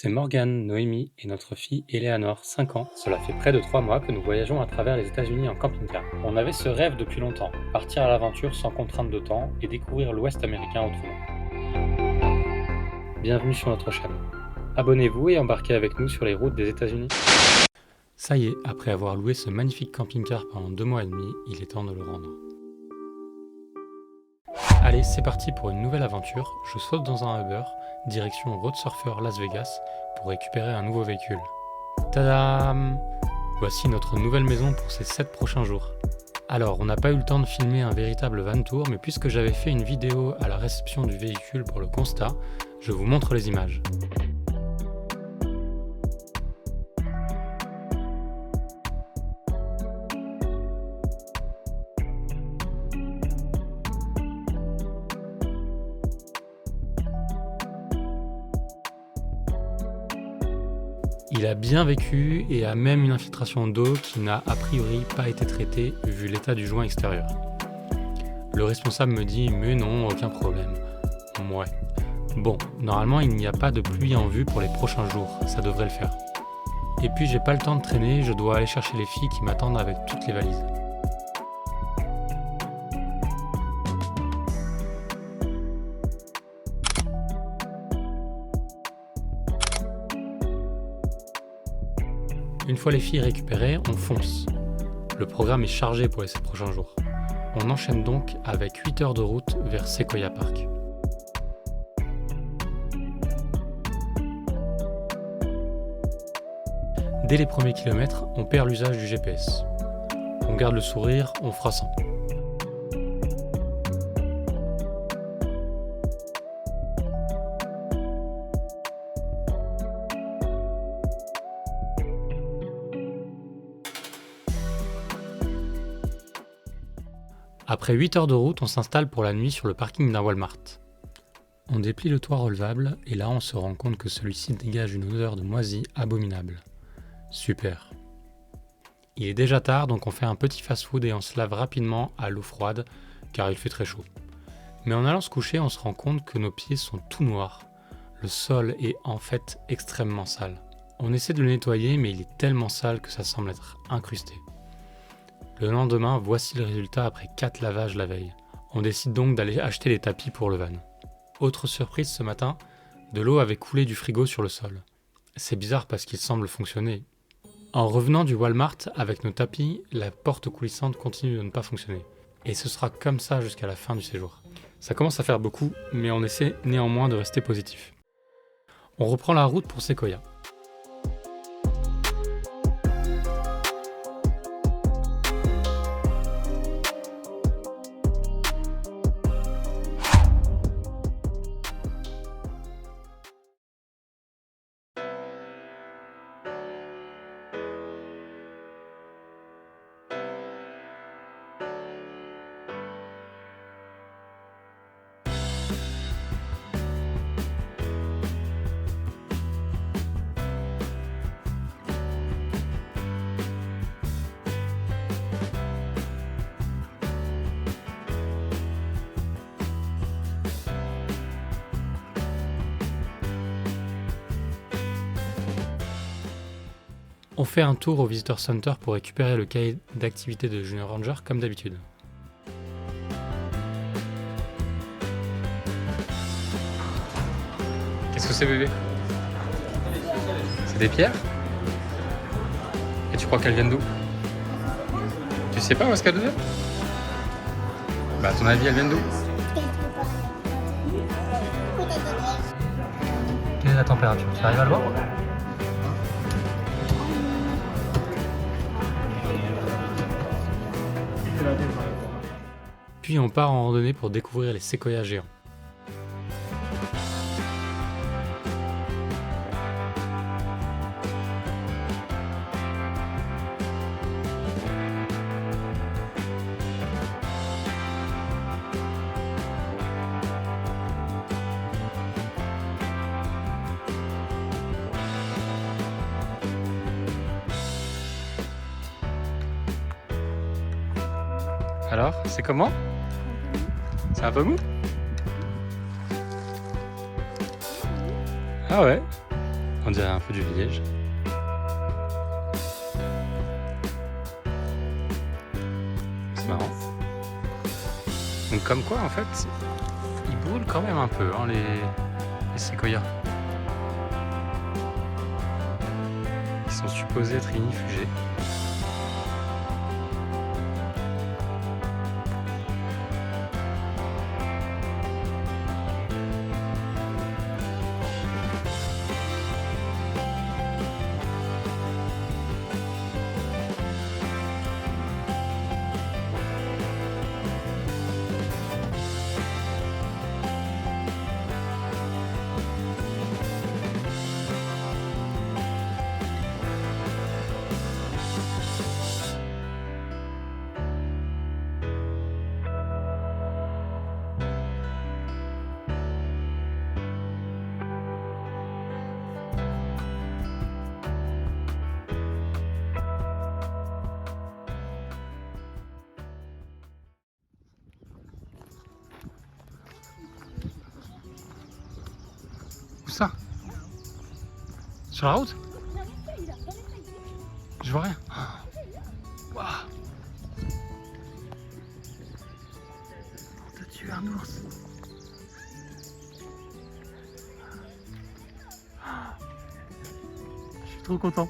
c'est Morgane, Noémie et notre fille Eleanor, 5 ans. Cela fait près de 3 mois que nous voyageons à travers les États-Unis en camping-car. On avait ce rêve depuis longtemps, partir à l'aventure sans contrainte de temps et découvrir l'Ouest américain autrement. Bienvenue sur notre chaîne. Abonnez-vous et embarquez avec nous sur les routes des États-Unis. Ça y est, après avoir loué ce magnifique camping-car pendant 2 mois et demi, il est temps de le rendre. Allez, c'est parti pour une nouvelle aventure. Je saute dans un Uber, direction Road Surfer Las Vegas, pour récupérer un nouveau véhicule. Tadam! Voici notre nouvelle maison pour ces 7 prochains jours. Alors, on n'a pas eu le temps de filmer un véritable van tour, mais puisque j'avais fait une vidéo à la réception du véhicule pour le constat, je vous montre les images. Il a bien vécu et a même une infiltration d'eau qui n'a a priori pas été traitée vu l'état du joint extérieur. Le responsable me dit « mais non, aucun problème ». Ouais. Bon, normalement il n'y a pas de pluie en vue pour les prochains jours, ça devrait le faire. Et puis j'ai pas le temps de traîner, je dois aller chercher les filles qui m'attendent avec toutes les valises. Une fois les filles récupérées, on fonce. Le programme est chargé pour les 7 prochains jours. On enchaîne donc avec 8 heures de route vers Sequoia Park. Dès les premiers kilomètres, on perd l'usage du GPS. On garde le sourire, on fera sans. Après 8 heures de route, on s'installe pour la nuit sur le parking d'un Walmart. On déplie le toit relevable et là on se rend compte que celui-ci dégage une odeur de moisi abominable. Super. Il est déjà tard donc on fait un petit fast-food et on se lave rapidement à l'eau froide car il fait très chaud. Mais en allant se coucher, on se rend compte que nos pieds sont tout noirs. Le sol est en fait extrêmement sale. On essaie de le nettoyer mais il est tellement sale que ça semble être incrusté. Le lendemain, voici le résultat après 4 lavages la veille. On décide donc d'aller acheter des tapis pour le van. Autre surprise ce matin, de l'eau avait coulé du frigo sur le sol. C'est bizarre parce qu'il semble fonctionner. En revenant du Walmart avec nos tapis, la porte coulissante continue de ne pas fonctionner. Et ce sera comme ça jusqu'à la fin du séjour. Ça commence à faire beaucoup, mais on essaie néanmoins de rester positif. On reprend la route pour Sequoia. On fait un tour au Visitor Center pour récupérer le cahier d'activité de Junior Ranger comme d'habitude. Qu'est-ce que c'est bébé? C'est des pierres? Et tu crois qu'elles viennent d'où? Tu sais pas où est-ce qu'elles viennent? Bah à ton avis elles viennent d'où? Quelle est la température? Tu arrives à le voir? Puis on part en randonnée pour découvrir les séquoias géants. Alors, c'est comment? C'est un peu mou? Ah ouais? On dirait un peu du liège. C'est marrant. Donc comme quoi en fait, ils brûlent quand même un peu hein, les séquoias. Ils sont supposés être ignifugés. Où ça? Sur la route? Je vois rien. Waouh. T'as tué un ours. Je suis trop content.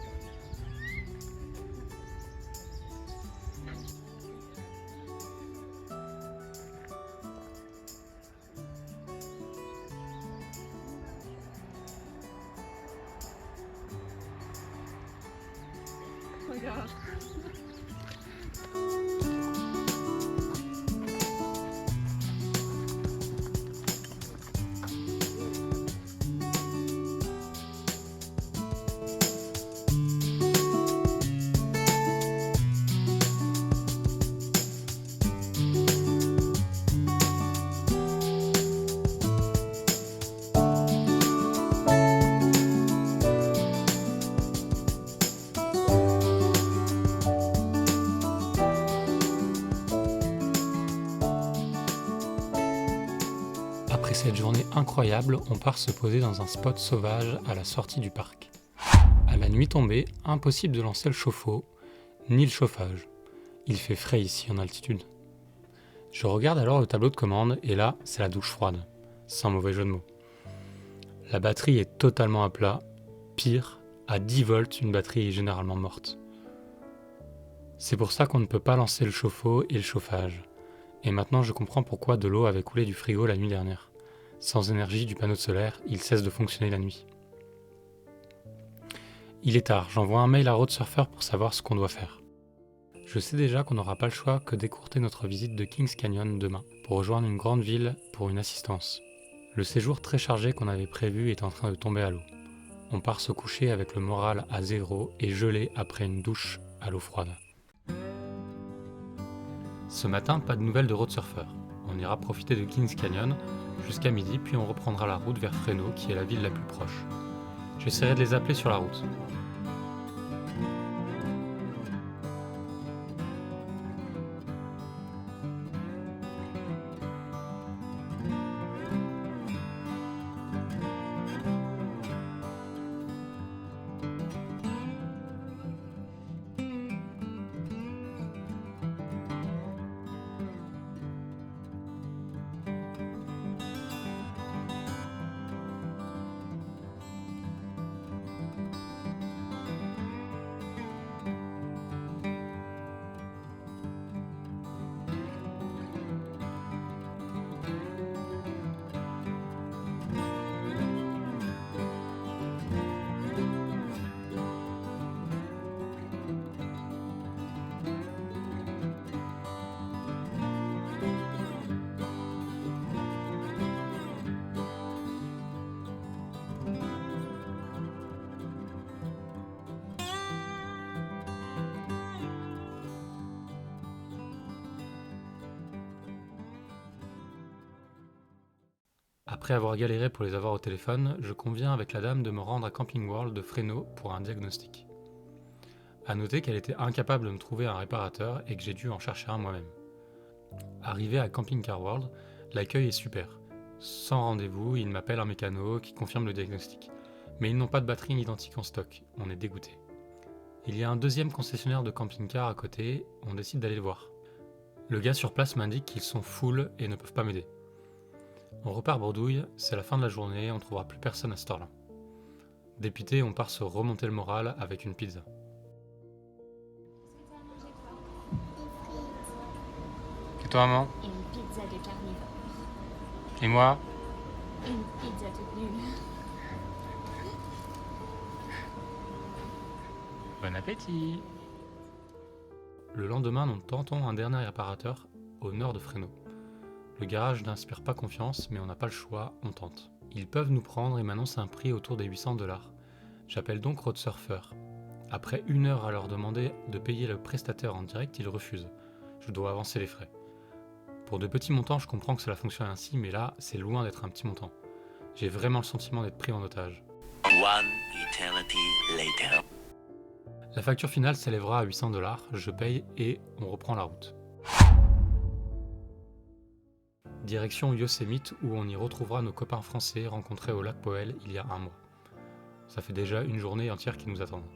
Regarde. Après cette journée incroyable, on part se poser dans un spot sauvage à la sortie du parc. À la nuit tombée, impossible de lancer le chauffe-eau, ni le chauffage. Il fait frais ici en altitude. Je regarde alors le tableau de commande et là, c'est la douche froide, sans mauvais jeu de mots. La batterie est totalement à plat, pire, à 10 volts, une batterie est généralement morte. C'est pour ça qu'on ne peut pas lancer le chauffe-eau et le chauffage. Et maintenant je comprends pourquoi de l'eau avait coulé du frigo la nuit dernière. Sans énergie du panneau solaire, il cesse de fonctionner la nuit. Il est tard, j'envoie un mail à Roadsurfer pour savoir ce qu'on doit faire. Je sais déjà qu'on n'aura pas le choix que d'écourter notre visite de Kings Canyon demain, pour rejoindre une grande ville pour une assistance. Le séjour très chargé qu'on avait prévu est en train de tomber à l'eau. On part se coucher avec le moral à zéro et gelé après une douche à l'eau froide. Ce matin, pas de nouvelles de Roadsurfer. On ira profiter de Kings Canyon jusqu'à midi, puis on reprendra la route vers Fresno, qui est la ville la plus proche. J'essaierai de les appeler sur la route. Après avoir galéré pour les avoir au téléphone, je conviens avec la dame de me rendre à Camping World de Fresno pour un diagnostic. A noter qu'elle était incapable de me trouver un réparateur et que j'ai dû en chercher un moi-même. Arrivé à Camping Car World, l'accueil est super. Sans rendez-vous, il m'appelle un mécano qui confirme le diagnostic. Mais ils n'ont pas de batterie identique en stock, on est dégoûté. Il y a un deuxième concessionnaire de camping-car à côté, on décide d'aller le voir. Le gars sur place m'indique qu'ils sont full et ne peuvent pas m'aider. On repart bredouille, c'est la fin de la journée, on ne trouvera plus personne à cette heure-là. Dépité, on part se remonter le moral avec une pizza. Et toi, maman? Une pizza de carnivore. Et moi? Une pizza toute nulle. Bon appétit! Le lendemain, nous tentons un dernier réparateur au nord de Fresno. Le garage n'inspire pas confiance, mais on n'a pas le choix, on tente. Ils peuvent nous prendre et m'annoncent un prix autour des $800. J'appelle donc Road Surfer. Après 1 heure à leur demander de payer le prestataire en direct, ils refusent. Je dois avancer les frais. Pour de petits montants, je comprends que cela fonctionne ainsi, mais là, c'est loin d'être un petit montant. J'ai vraiment le sentiment d'être pris en otage. One eternity later. La facture finale s'élèvera à $800, je paye et on reprend la route. Direction Yosemite où on y retrouvera nos copains français rencontrés au lac Powell il y a 1 mois. Ça fait déjà une journée entière qui nous attendent.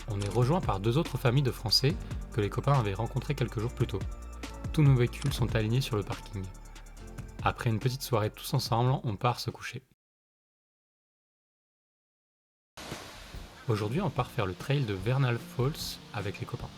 On est rejoint par 2 autres familles de Français que les copains avaient rencontrés quelques jours plus tôt. Tous nos véhicules sont alignés sur le parking. Après une petite soirée tous ensemble, on part se coucher. Aujourd'hui, on part faire le trail de Vernal Falls avec les copains.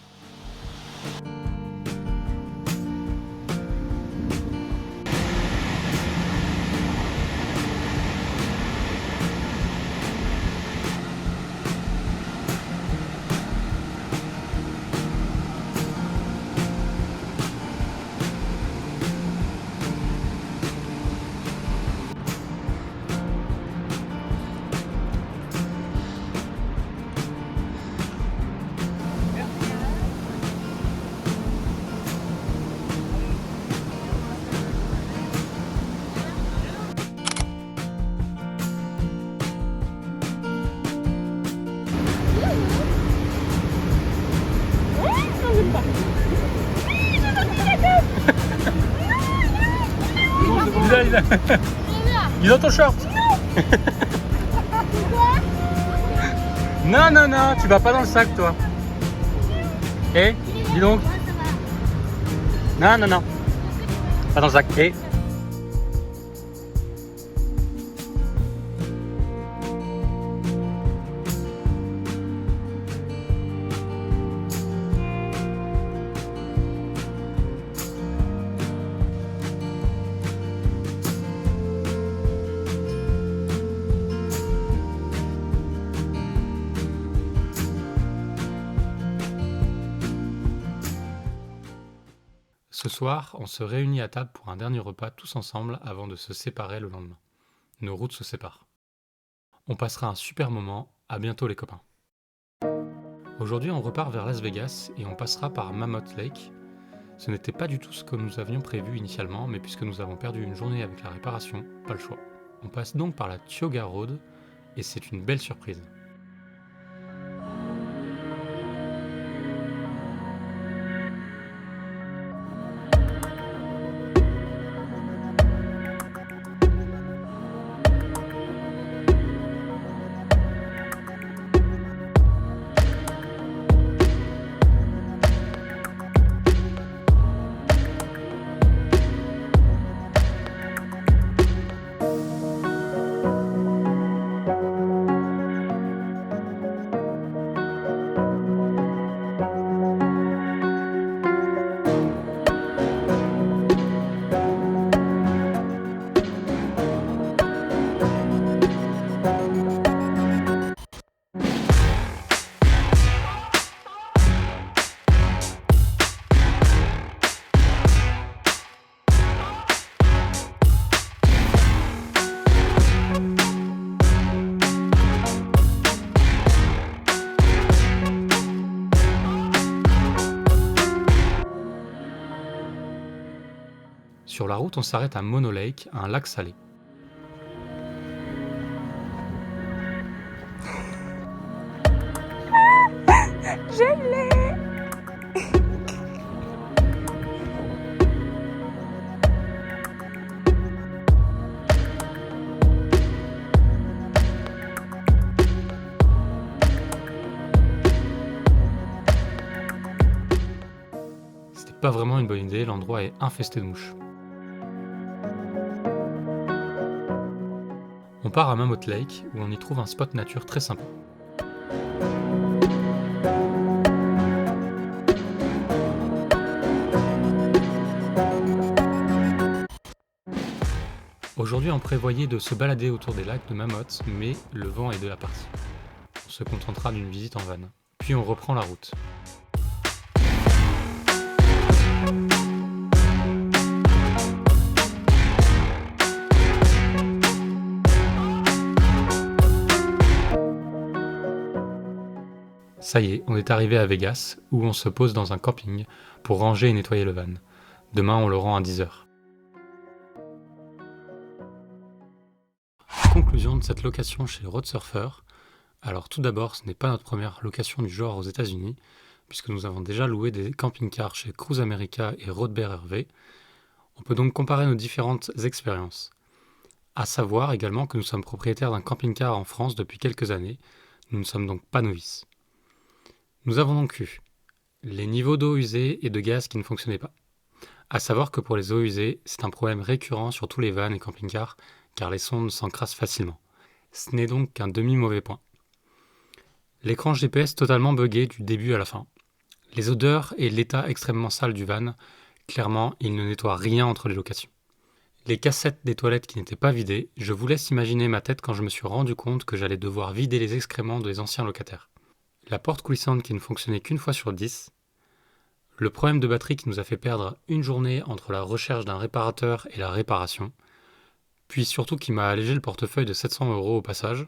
Il est dans ton short. Non, non, non, tu vas pas dans le sac, toi. Eh, dis donc. Non, non, non. Pas dans le sac. Eh. Ce soir, on se réunit à table pour un dernier repas tous ensemble avant de se séparer le lendemain. Nos routes se séparent. On passera un super moment, à bientôt les copains. Aujourd'hui, on repart vers Las Vegas et on passera par Mammoth Lake. Ce n'était pas du tout ce que nous avions prévu initialement, mais puisque nous avons perdu une journée avec la réparation, pas le choix. On passe donc par la Tioga Road et c'est une belle surprise. Sur la route, on s'arrête à Mono Lake, un lac salé. C'était pas vraiment une bonne idée, l'endroit est infesté de mouches. On part à Mammoth Lake, où on y trouve un spot nature très sympa. Aujourd'hui, on prévoyait de se balader autour des lacs de Mammoth, mais le vent est de la partie. On se contentera d'une visite en van. Puis on reprend la route. Ça y est, on est arrivé à Vegas, où on se pose dans un camping pour ranger et nettoyer le van. Demain, on le rend à 10h. Conclusion de cette location chez Road Surfer. Alors tout d'abord, ce n'est pas notre première location du genre aux États-Unis, puisque nous avons déjà loué des camping-cars chez Cruise America et Road Bear RV. On peut donc comparer nos différentes expériences. À savoir également que nous sommes propriétaires d'un camping-car en France depuis quelques années, nous ne sommes donc pas novices. Nous avons donc eu les niveaux d'eau usée et de gaz qui ne fonctionnaient pas. À savoir que pour les eaux usées, c'est un problème récurrent sur tous les vannes et camping-cars, car les sondes s'encrassent facilement. Ce n'est donc qu'un demi-mauvais point. L'écran GPS totalement buggé du début à la fin. Les odeurs et l'état extrêmement sale du van, clairement, il ne nettoie rien entre les locations. Les cassettes des toilettes qui n'étaient pas vidées, je vous laisse imaginer ma tête quand je me suis rendu compte que j'allais devoir vider les excréments des anciens locataires. La porte coulissante qui ne fonctionnait qu'une fois sur 10, le problème de batterie qui nous a fait perdre une journée entre la recherche d'un réparateur et la réparation, puis surtout qui m'a allégé le portefeuille de 700 € au passage.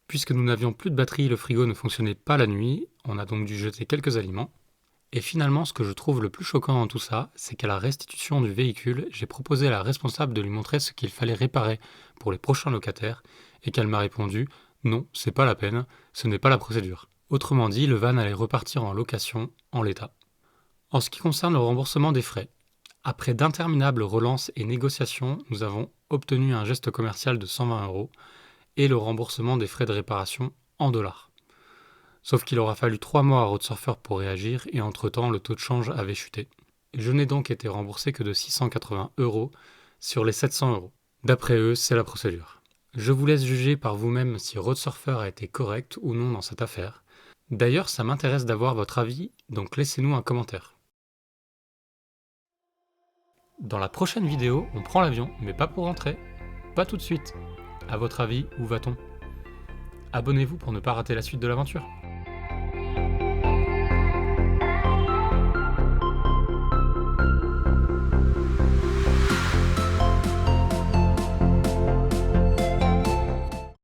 Puisque nous n'avions plus de batterie, le frigo ne fonctionnait pas la nuit, on a donc dû jeter quelques aliments. Et finalement, ce que je trouve le plus choquant dans tout ça, c'est qu'à la restitution du véhicule, j'ai proposé à la responsable de lui montrer ce qu'il fallait réparer pour les prochains locataires, et qu'elle m'a répondu « Non, c'est pas la peine, ce n'est pas la procédure ». Autrement dit, le van allait repartir en location, en l'état. En ce qui concerne le remboursement des frais, après d'interminables relances et négociations, nous avons obtenu un geste commercial de 120 € et le remboursement des frais de réparation en dollars. Sauf qu'il aura fallu 3 mois à Road Surfer pour réagir et entre-temps le taux de change avait chuté. Je n'ai donc été remboursé que de 680 € sur les 700 €. D'après eux, c'est la procédure. Je vous laisse juger par vous-même si Road Surfer a été correct ou non dans cette affaire. D'ailleurs, ça m'intéresse d'avoir votre avis, donc laissez-nous un commentaire. Dans la prochaine vidéo, on prend l'avion, mais pas pour rentrer. Pas tout de suite. À votre avis, où va-t-on ? Abonnez-vous pour ne pas rater la suite de l'aventure.